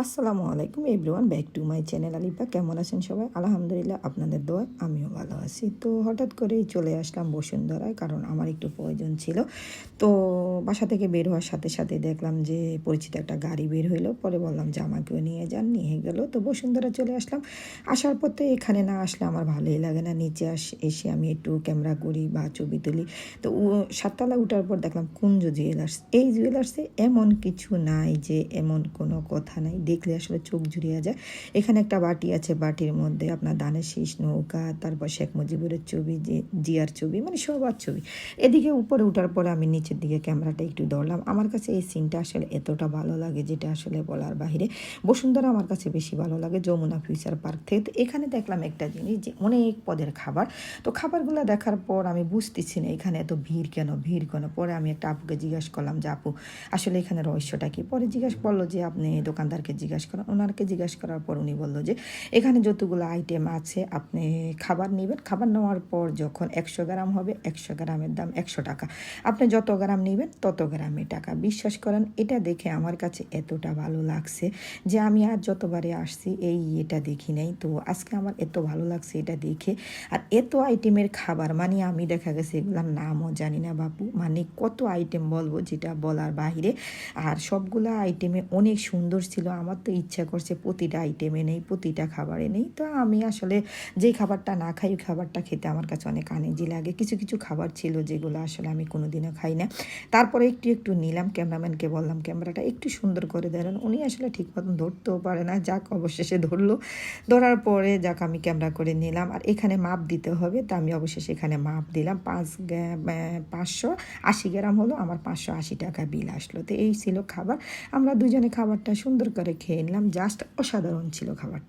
আসসালামু আলাইকুম everyone, back to my channel Alipa. কেমন আছেন সবাই? আলহামদুলিল্লাহ, আপনাদের দোয়ায় আমিও ভালো আছি। তো হঠাৎ করেই চলে আসলাম বসুন্ধরায়, কারণ আমার একটু প্রয়োজন ছিল। তো বাসা থেকে বের হওয়ার সাথে সাথে দেখলাম যে পরিচিত একটা গাড়ি বের হইলো। পরে বললাম যে আমাকেও নিয়ে যান, নিয়ে গেল। তো বসুন্ধরা চলে আসলাম। আসার পথে এখানে না আসলে আমার ভালোই লাগে না। নিচে এসে আমি একটু ক্যামেরা করি বা ছবি তুলি। তো সাততলা উঠার পর দেখলাম কুঞ্জ জুয়েলার্স। এই জুয়েলার্সে এমন কিছু নাই যে এমন কোনো কথা নাই, দেখলে আসলে চোখ জুড়িয়ে যায়। এখানে একটা বাটি আছে, বাটির মধ্যে আপনার ধানের শীষ, নৌকা, তারপর শেখ মুজিবুরের ছবি, জিয়ার ছবি, মানে সবার ছবি। এদিকে উপরে উঠার পরে আমি নিচের দিকে ক্যামেরাটা একটু ধরলাম। আমার কাছে এই সিনটা আসলে এতটা ভালো লাগে যেটা আসলে বলার বাহিরে। বসুন্ধরা আমার কাছে বেশি ভালো লাগে যমুনা ফিউচার পার্ক থেকে। তো এখানে দেখলাম একটা জিনিস, যে অনেক পদের খাবার। তো খাবারগুলো দেখার পর আমি বুঝতেছি না এখানে এত ভিড় কেন। পরে আমি একটা আপুকে জিজ্ঞাসা করলাম যে আপু, আসলে এখানে রহস্যটা কি? পরে জিজ্ঞাসা করলো যে আপনি দোকানদারকে জিজ্ঞাসা করেন। ওনারকে জিজ্ঞাসা করার পর উনি বললো যে এখানে যতগুলো আইটেম আছে আপনি খাবার নেবেন, খাবার নেওয়ার পর যখন 100 গ্রাম হবে, 100 গ্রামের দাম 100 টাকা। আপনি যত গ্রাম নেবেন তত গ্রামে টাকা। বিশ্বাস করেন, এটা দেখে আমার কাছে এতটা ভালো লাগছে যে আমি আর যতবারে আসছি এটা দেখি নাই। তো আজকে আমার এত ভালো লাগছে এটা দেখে। আর এত আইটেমের খাবার, মানে আমি দেখা গেছে এগুলোর নামও জানি না বাপু, মানে কত আইটেম বলবো যেটা বলার বাহিরে। আর সবগুলো আইটেমে অনেক সুন্দর ছিল। আমার তো ইচ্ছা করছে প্রতিটা আইটেমে নেই, প্রতিটা খাবারে নেই। তো আমি আসলে যে খাবারটা না খাই ওই খাবারটা খেতে আমার কাছে অনেক আনইজি লাগে। কিছু কিছু খাবার ছিল যেগুলো আসলে আমি কোনোদিনও খাই না। তারপরে একটু একটু নিলাম, ক্যামেরাম্যানকে বললাম ক্যামেরাটা একটু সুন্দর করে দেন। উনি আসলে ঠিক মতন ধরতেও পারে না, যাক অবশেষে ধরলো। ধরার পরে যাক আমি ক্যামেরা করে নিলাম। আর এখানে মাপ দিতে হবে, তা আমি অবশেষে এখানে মাপ দিলাম। 580 গ্রাম হলো, আমার 580 টাকা বিল আসলো। তো এই ছিল খাবার। আমরা দুজনে খাবারটা সুন্দর করে খেয়ে নিলাম, জাস্ট অসাধারণ ছিল খাবার।